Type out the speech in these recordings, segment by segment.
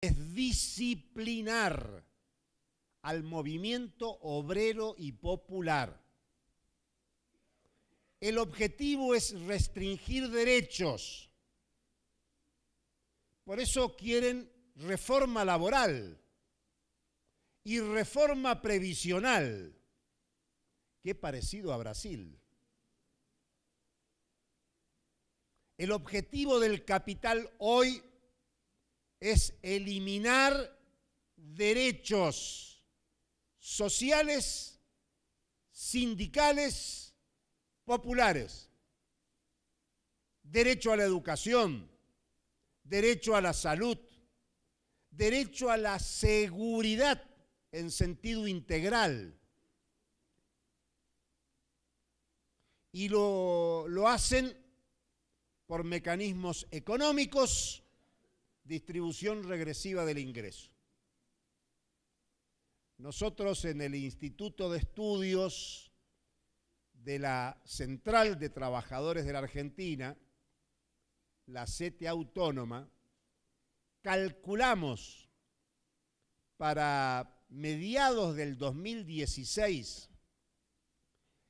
es disciplinar al movimiento obrero y popular. El objetivo es restringir derechos. Por eso quieren reforma laboral y reforma previsional. Qué parecido a Brasil. El objetivo del capital hoy es eliminar derechos sociales, sindicales, populares. Derecho a la educación, derecho a la salud, derecho a la seguridad en sentido integral. Y lo hacen por mecanismos económicos, distribución regresiva del ingreso. Nosotros en el Instituto de Estudios de la Central de Trabajadores de la Argentina, la CTA Autónoma, calculamos para mediados del 2016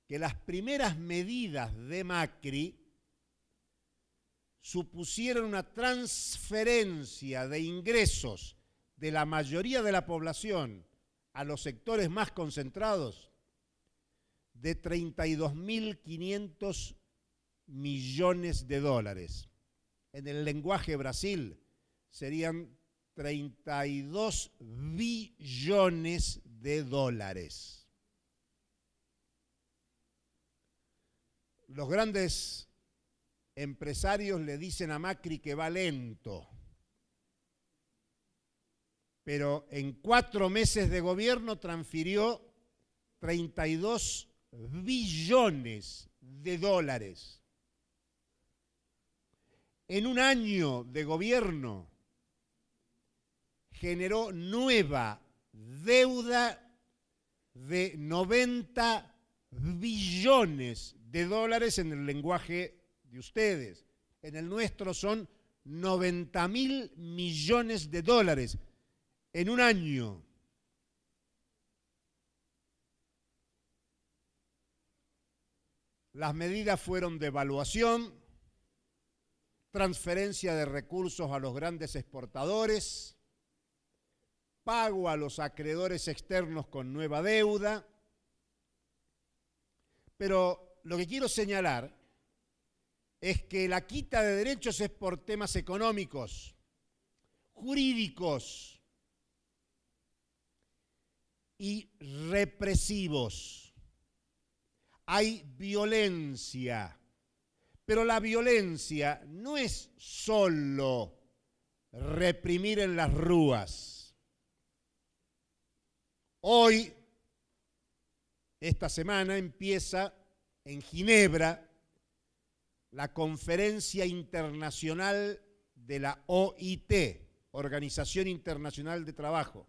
que las primeras medidas de Macri supusieron una transferencia de ingresos de la mayoría de la población a los sectores más concentrados de 32.500 millones de dólares. En el lenguaje Brasil serían 32 billones de dólares. Los grandes empresarios le dicen a Macri que va lento, pero en 4 meses de gobierno transfirió 32 billones de dólares. En un año de gobierno generó nueva deuda de 90 billones de dólares en el lenguaje de ustedes. En el nuestro son 90.000 millones de dólares en un año. Las medidas fueron devaluación, transferencia de recursos a los grandes exportadores, pago a los acreedores externos con nueva deuda. Pero lo que quiero señalar es que la quita de derechos es por temas económicos, jurídicos y represivos. Hay violencia, pero la violencia no es solo reprimir en las rúas. Hoy, esta semana, empieza en Ginebra la Conferencia Internacional de la OIT, Organización Internacional de Trabajo.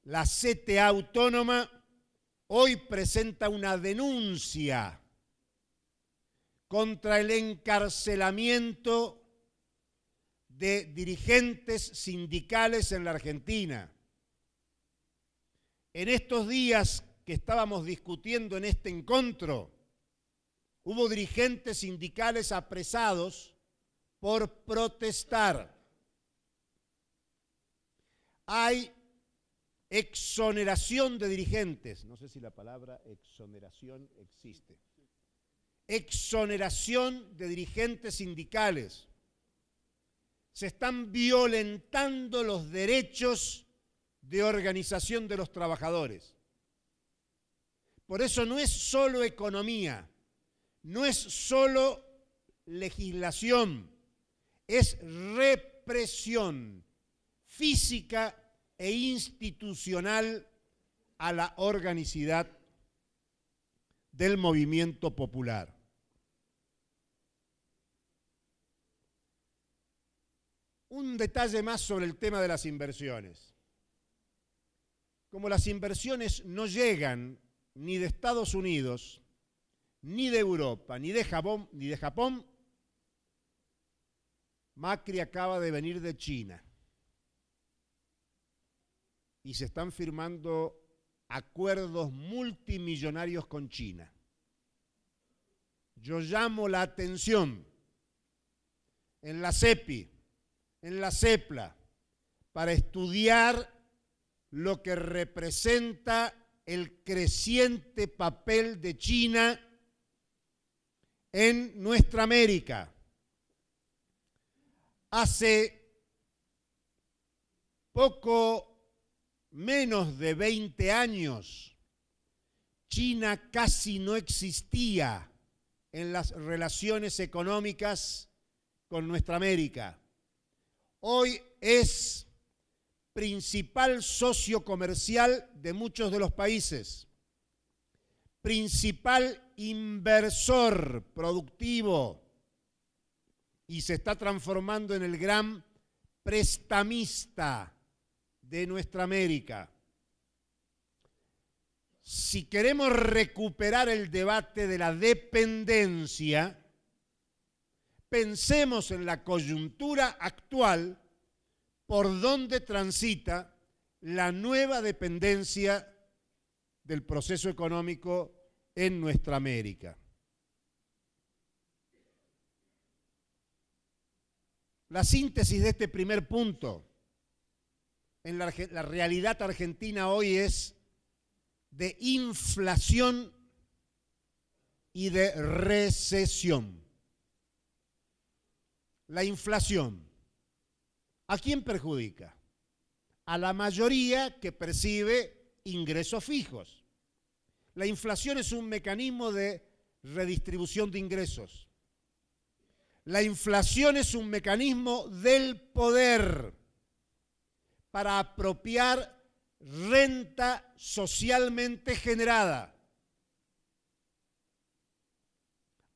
La CTA Autónoma hoy presenta una denuncia contra el encarcelamiento de dirigentes sindicales en la Argentina. En estos días que estábamos discutiendo en este encuentro, hubo dirigentes sindicales apresados por protestar. Hay exoneración de dirigentes. No sé si la palabra exoneración existe. Exoneración de dirigentes sindicales. Se están violentando los derechos de organización de los trabajadores. Por eso no es solo economía, no es solo legislación, es represión física e institucional a la organicidad del movimiento popular. Un detalle más sobre el tema de las inversiones. Como las inversiones no llegan ni de Estados Unidos, ni de Europa, ni de Japón, Macri acaba de venir de China y se están firmando acuerdos multimillonarios con China. Yo llamo la atención en la CEPI, en la CEPLA, para estudiar lo que representa el creciente papel de China en nuestra América. Hace poco menos de 20 años, China casi no existía en las relaciones económicas con nuestra América. Hoy es principal socio comercial de muchos de los países, principal inversor productivo y se está transformando en el gran prestamista de nuestra América. Si queremos recuperar el debate de la dependencia, pensemos en la coyuntura actual por donde transita la nueva dependencia del proceso económico en nuestra América. La síntesis de este primer punto en la realidad argentina hoy es de inflación y de recesión. La inflación, ¿a quién perjudica? A la mayoría que percibe ingresos fijos. La inflación es un mecanismo de redistribución de ingresos. La inflación es un mecanismo del poder para apropiar renta socialmente generada.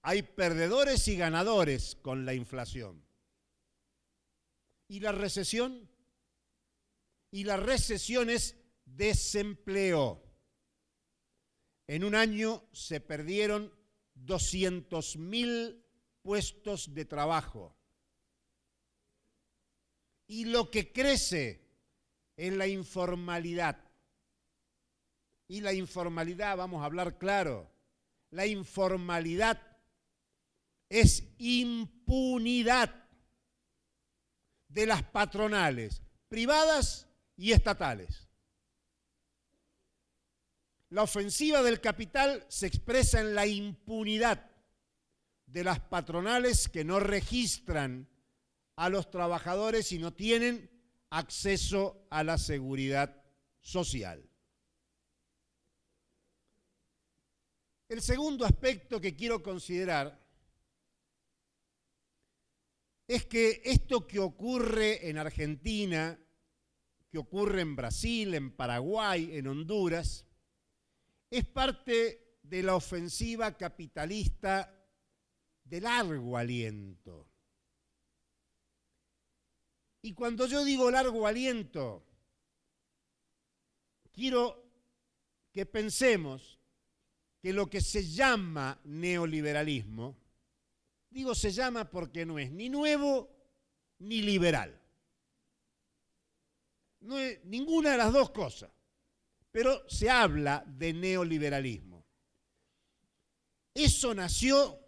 Hay perdedores y ganadores con la inflación. ¿Y la recesión? Y la recesión es desempleo. En un año se perdieron 200.000 puestos de trabajo. Y lo que crece en la informalidad. Y la informalidad, vamos a hablar claro, la informalidad es impunidad de las patronales, privadas y estatales. La ofensiva del capital se expresa en la impunidad de las patronales que no registran a los trabajadores y no tienen acceso a la seguridad social. El segundo aspecto que quiero considerar es que esto que ocurre en Argentina, que ocurre en Brasil, en Paraguay, en Honduras, es parte de la ofensiva capitalista de largo aliento. Y cuando yo digo largo aliento, quiero que pensemos que lo que se llama neoliberalismo, digo se llama porque no es ni nuevo ni liberal. No es ninguna de las dos cosas, pero se habla de neoliberalismo. Eso nació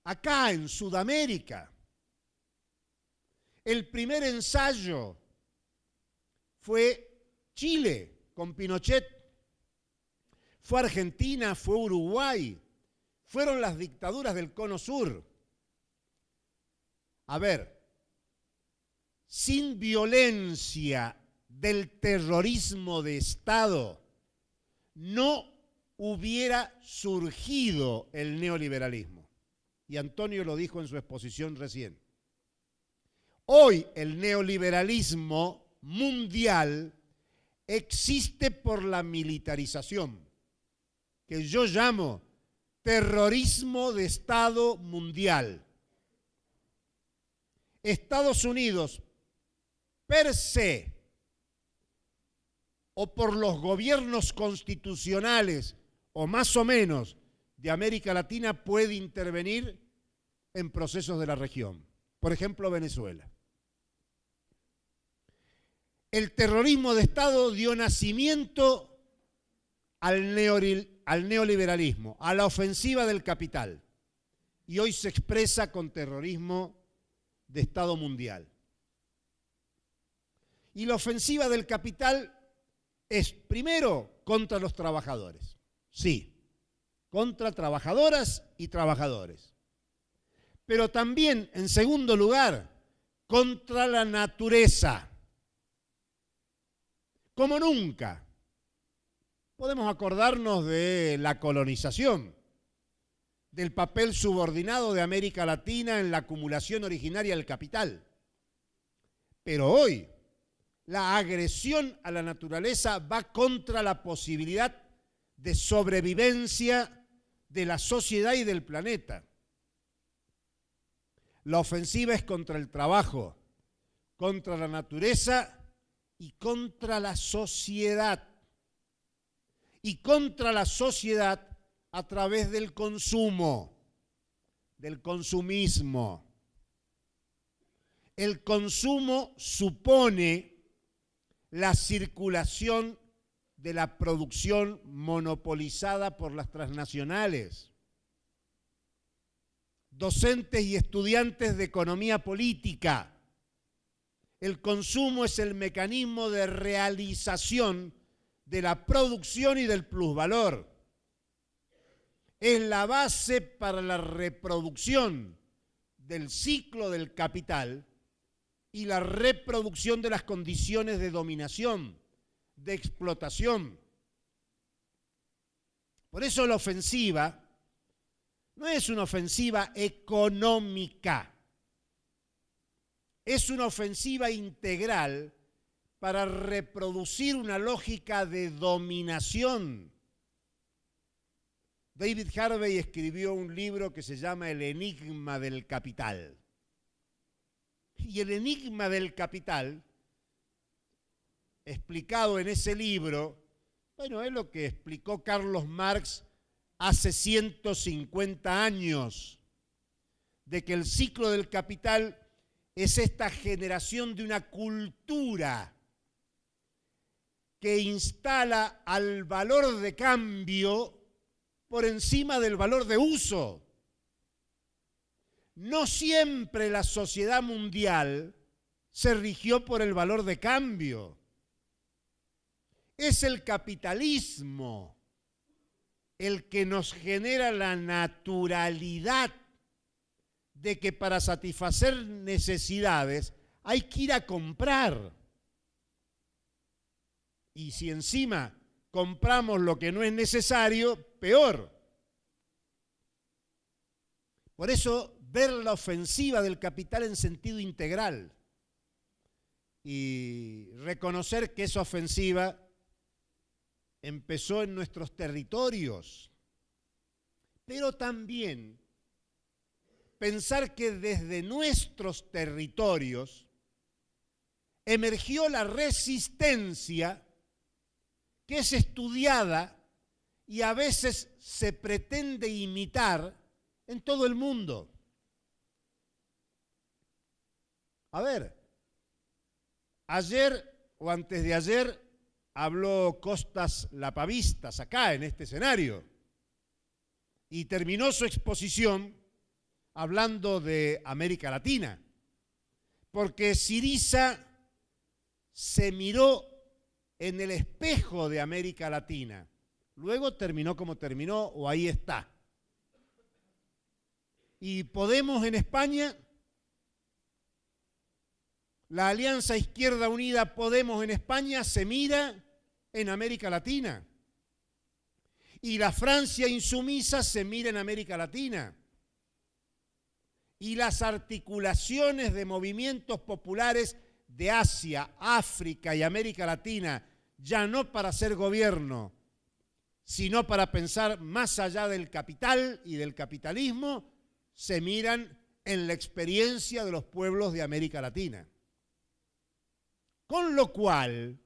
acá en Sudamérica. El primer ensayo fue Chile con Pinochet, fue Argentina, fue Uruguay, fueron las dictaduras del Cono Sur. A ver, sin violencia del terrorismo de Estado no hubiera surgido el neoliberalismo. Y Antonio lo dijo en su exposición recién. Hoy el neoliberalismo mundial existe por la militarización, que yo llamo terrorismo de Estado mundial. Estados Unidos, per se, o por los gobiernos constitucionales, o más o menos, de América Latina, puede intervenir en procesos de la región. Por ejemplo, Venezuela. El terrorismo de Estado dio nacimiento al neoliberalismo, a la ofensiva del capital. Y hoy se expresa con terrorismo de Estado mundial. Y la ofensiva del capital es, primero, contra los trabajadores. Sí, contra trabajadoras y trabajadores. Pero también, en segundo lugar, contra la naturaleza. Como nunca. Podemos acordarnos de la colonización, del papel subordinado de América Latina en la acumulación originaria del capital. Pero hoy, la agresión a la naturaleza va contra la posibilidad de sobrevivencia de la sociedad y del planeta. La ofensiva es contra el trabajo, contra la naturaleza y contra la sociedad. Y contra la sociedad a través del consumo, del consumismo. El consumo supone la circulación de la producción monopolizada por las transnacionales. Docentes y estudiantes de economía política. El consumo es el mecanismo de realización de la producción y del plusvalor. Es la base para la reproducción del ciclo del capital y la reproducción de las condiciones de dominación, de explotación. Por eso la ofensiva no es una ofensiva económica, es una ofensiva integral para reproducir una lógica de dominación. David Harvey escribió un libro que se llama El enigma del capital. Y el enigma del capital, explicado en ese libro, bueno, es lo que explicó Carlos Marx hace 150 años, de que el ciclo del capital es esta generación de una cultura que instala al valor de cambio por encima del valor de uso. No siempre la sociedad mundial se rigió por el valor de cambio. Es el capitalismo el que nos genera la naturalidad de que para satisfacer necesidades hay que ir a comprar. Y si encima compramos lo que no es necesario, peor. Por eso, ver la ofensiva del capital en sentido integral y reconocer que esa ofensiva empezó en nuestros territorios, pero también pensar que desde nuestros territorios emergió la resistencia que es estudiada y a veces se pretende imitar en todo el mundo. A ver, ayer o antes de ayer habló Costas Lapavistas acá en este escenario y terminó su exposición hablando de América Latina, porque Syriza se miró en el espejo de América Latina. Luego terminó como terminó, o ahí está. Y Podemos en España, la Alianza Izquierda Unida Podemos en España se mira en América Latina. Y la Francia insumisa se mira en América Latina. Y las articulaciones de movimientos populares de Asia, África y América Latina, ya no para ser gobierno, sino para pensar más allá del capital y del capitalismo, se miran en la experiencia de los pueblos de América Latina. Con lo cual,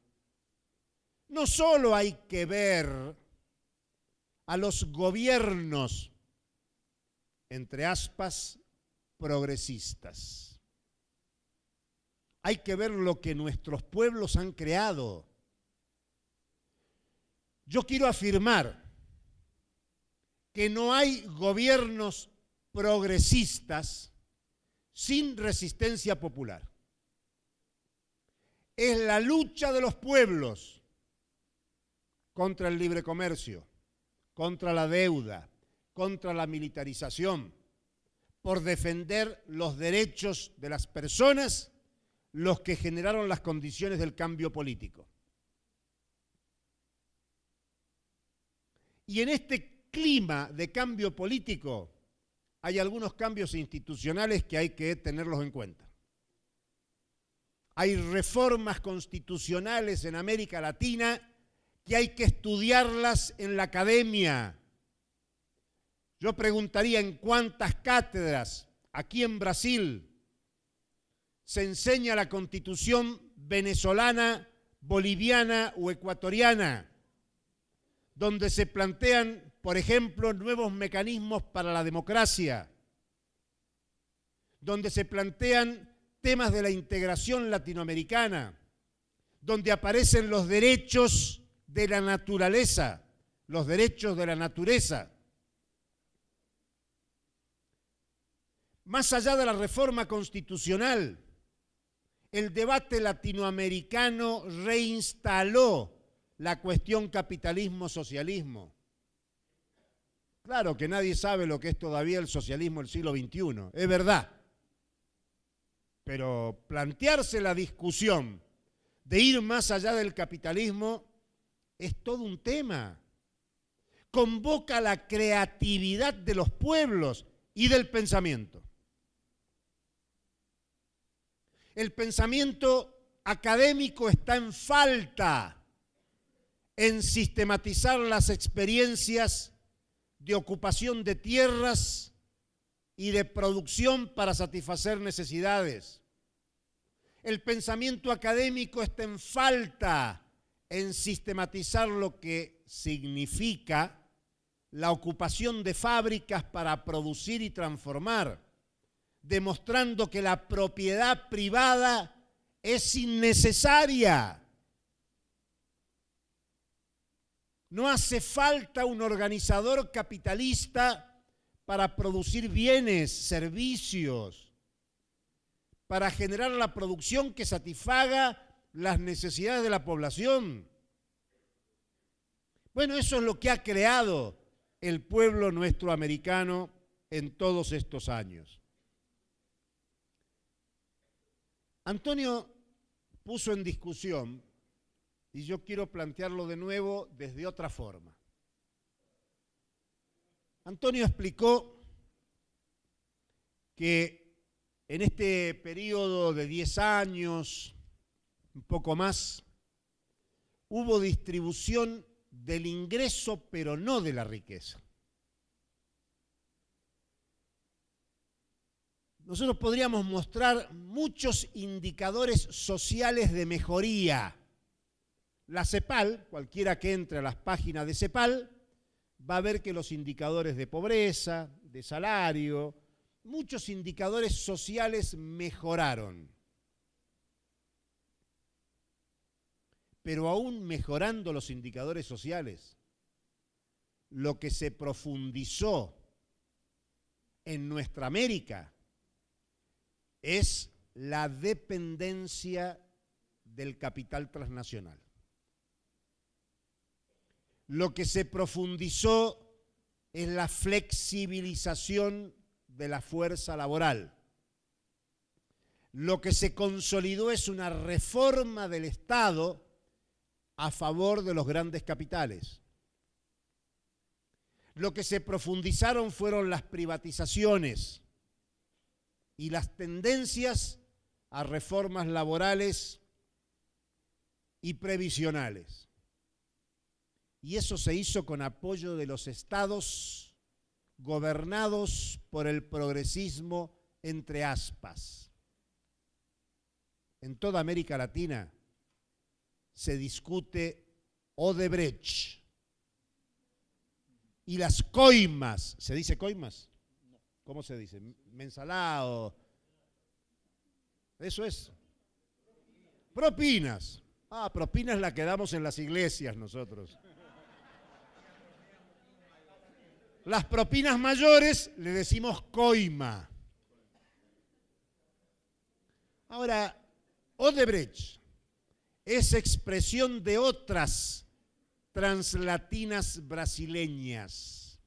no solo hay que ver a los gobiernos, entre aspas, progresistas, hay que ver lo que nuestros pueblos han creado. Yo quiero afirmar que no hay gobiernos progresistas sin resistencia popular. Es la lucha de los pueblos contra el libre comercio, contra la deuda, contra la militarización, por defender los derechos de las personas, los que generaron las condiciones del cambio político. Y en este clima de cambio político hay algunos cambios institucionales que hay que tenerlos en cuenta. Hay reformas constitucionales en América Latina que hay que estudiarlas en la academia. Yo preguntaría en cuántas cátedras aquí en Brasil se enseña la Constitución venezolana, boliviana o ecuatoriana, donde se plantean, por ejemplo, nuevos mecanismos para la democracia, donde se plantean temas de la integración latinoamericana, donde aparecen los derechos de la naturaleza, los derechos de la naturaleza. Más allá de la reforma constitucional, el debate latinoamericano reinstaló la cuestión capitalismo-socialismo. Claro que nadie sabe lo que es todavía el socialismo del siglo XXI, es verdad. Pero plantearse la discusión de ir más allá del capitalismo es todo un tema. Convoca la creatividad de los pueblos y del pensamiento. El pensamiento académico está en falta en sistematizar las experiencias de ocupación de tierras y de producción para satisfacer necesidades. El pensamiento académico está en falta en sistematizar lo que significa la ocupación de fábricas para producir y transformar, demostrando que la propiedad privada es innecesaria. No hace falta un organizador capitalista para producir bienes, servicios, para generar la producción que satisfaga las necesidades de la población. Bueno, eso es lo que ha creado el pueblo nuestro americano en todos estos años. Antonio puso en discusión, y yo quiero plantearlo de nuevo desde otra forma. Antonio explicó que en este periodo de 10 años, un poco más, hubo distribución del ingreso, pero no de la riqueza. Nosotros podríamos mostrar muchos indicadores sociales de mejoría. La CEPAL, cualquiera que entre a las páginas de CEPAL, va a ver que los indicadores de pobreza, de salario, muchos indicadores sociales mejoraron. Pero aún mejorando los indicadores sociales, lo que se profundizó en nuestra América es la dependencia del capital transnacional. Lo que se profundizó es la flexibilización de la fuerza laboral. Lo que se consolidó es una reforma del Estado a favor de los grandes capitales. Lo que se profundizaron fueron las privatizaciones y las tendencias a reformas laborales y previsionales. Y eso se hizo con apoyo de los estados gobernados por el progresismo entre aspas. En toda América Latina se discute Odebrecht y las coimas. ¿Se dice coimas? ¿Cómo se dice? Mensalado. Eso es. Propinas. Propinas la que damos en las iglesias nosotros. Las propinas mayores le decimos coima. Ahora, Odebrecht es expresión de otras translatinas brasileñas.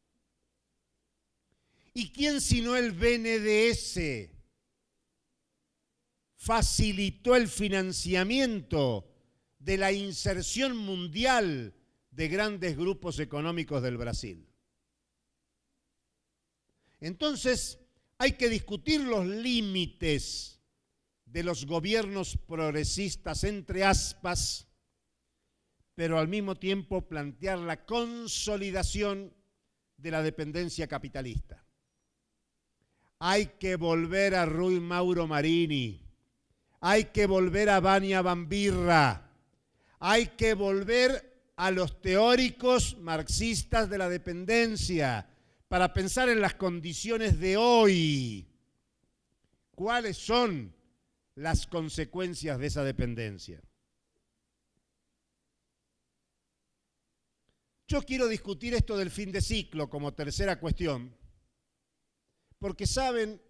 ¿Y quién sino el BNDES facilitó el financiamiento de la inserción mundial de grandes grupos económicos del Brasil? Entonces, hay que discutir los límites de los gobiernos progresistas, entre aspas, pero al mismo tiempo plantear la consolidación de la dependencia capitalista. Hay que volver a Rui Mauro Marini, hay que volver a Vania Bambirra, hay que volver a los teóricos marxistas de la dependencia para pensar en las condiciones de hoy. ¿Cuáles son las consecuencias de esa dependencia? Yo quiero discutir esto del fin de ciclo como tercera cuestión, porque saben,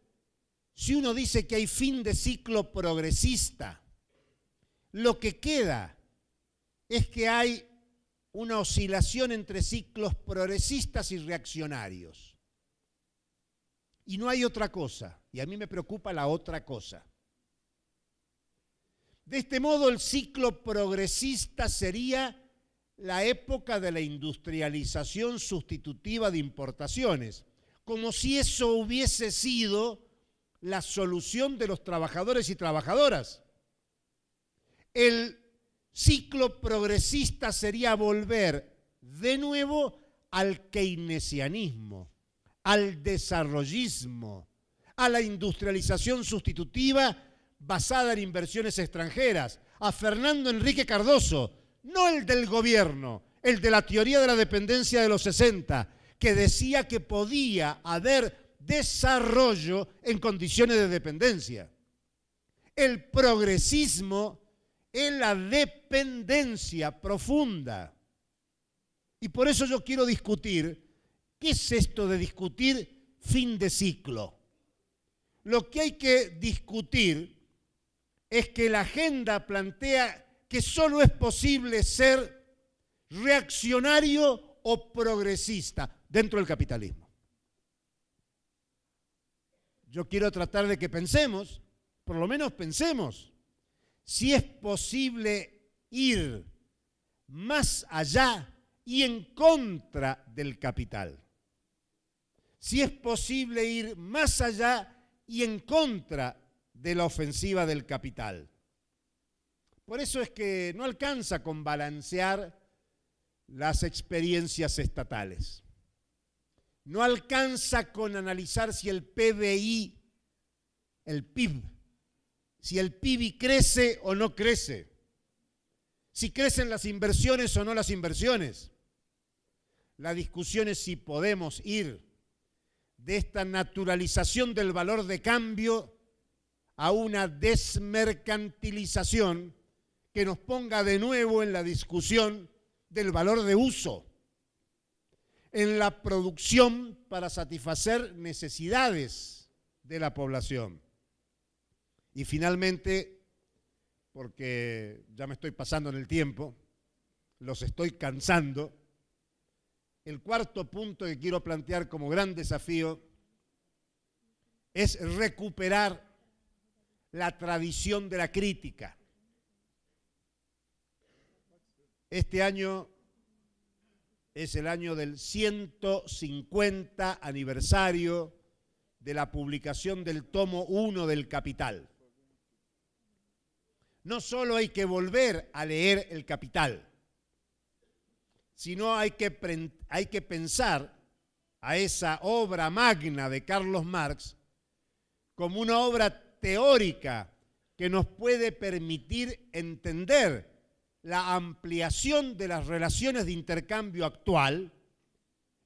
si uno dice que hay fin de ciclo progresista, lo que queda es que hay una oscilación entre ciclos progresistas y reaccionarios. Y no hay otra cosa, y a mí me preocupa la otra cosa. De este modo, el ciclo progresista sería la época de la industrialización sustitutiva de importaciones, como si eso hubiese sido la solución de los trabajadores y trabajadoras. El ciclo progresista sería volver de nuevo al keynesianismo, al desarrollismo, a la industrialización sustitutiva basada en inversiones extranjeras, a Fernando Enrique Cardoso, no el del gobierno, el de la teoría de la dependencia de los 60, que decía que podía haber desarrollo en condiciones de dependencia. El progresismo es la dependencia profunda. Y por eso yo quiero discutir, ¿qué es esto de discutir fin de ciclo? Lo que hay que discutir es que la agenda plantea que solo es posible ser reaccionario o progresista dentro del capitalismo. Yo quiero tratar de que pensemos, por lo menos pensemos, si es posible ir más allá y en contra del capital. Si es posible ir más allá y en contra de la ofensiva del capital. Por eso es que no alcanza con balancear las experiencias estatales. No alcanza con analizar si el PBI, el PIB, si el PIB crece o no crece, si crecen las inversiones o no las inversiones. La discusión es si podemos ir de esta naturalización del valor de cambio a una desmercantilización que nos ponga de nuevo en la discusión del valor de uso, en la producción para satisfacer necesidades de la población. Y finalmente, porque ya me estoy pasando en el tiempo, los estoy cansando, el cuarto punto que quiero plantear como gran desafío es recuperar la tradición de la crítica. Este año es el año del 150 aniversario de la publicación del tomo 1 del Capital. No solo hay que volver a leer el Capital, sino hay que pensar a esa obra magna de Carlos Marx como una obra teórica que nos puede permitir entender la ampliación de las relaciones de intercambio actual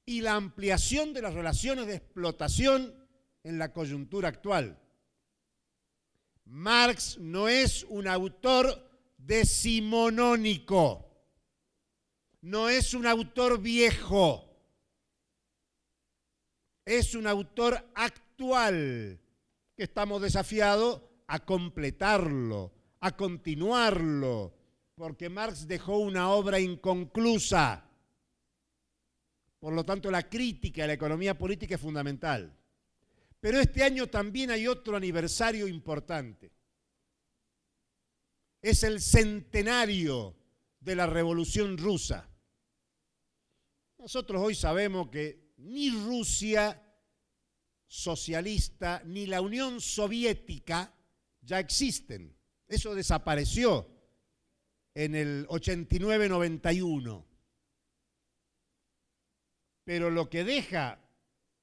y la ampliación de las relaciones de explotación en la coyuntura actual. Marx no es un autor decimonónico. No es un autor viejo, es un autor actual que estamos desafiados a completarlo, a continuarlo, porque Marx dejó una obra inconclusa. Por lo tanto, la crítica a la economía política es fundamental. Pero este año también hay otro aniversario importante. Es el centenario de la Revolución Rusa. Nosotros hoy sabemos que ni Rusia socialista ni la Unión Soviética ya existen. Eso desapareció en el 89-91. Pero lo que deja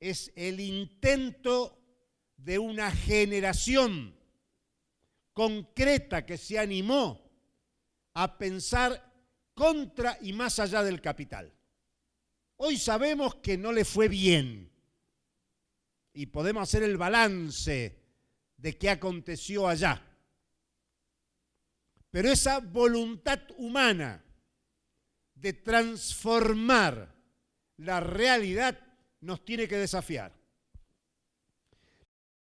es el intento de una generación concreta que se animó a pensar contra y más allá del capital. Hoy sabemos que no le fue bien y podemos hacer el balance de qué aconteció allá. Pero esa voluntad humana de transformar la realidad nos tiene que desafiar.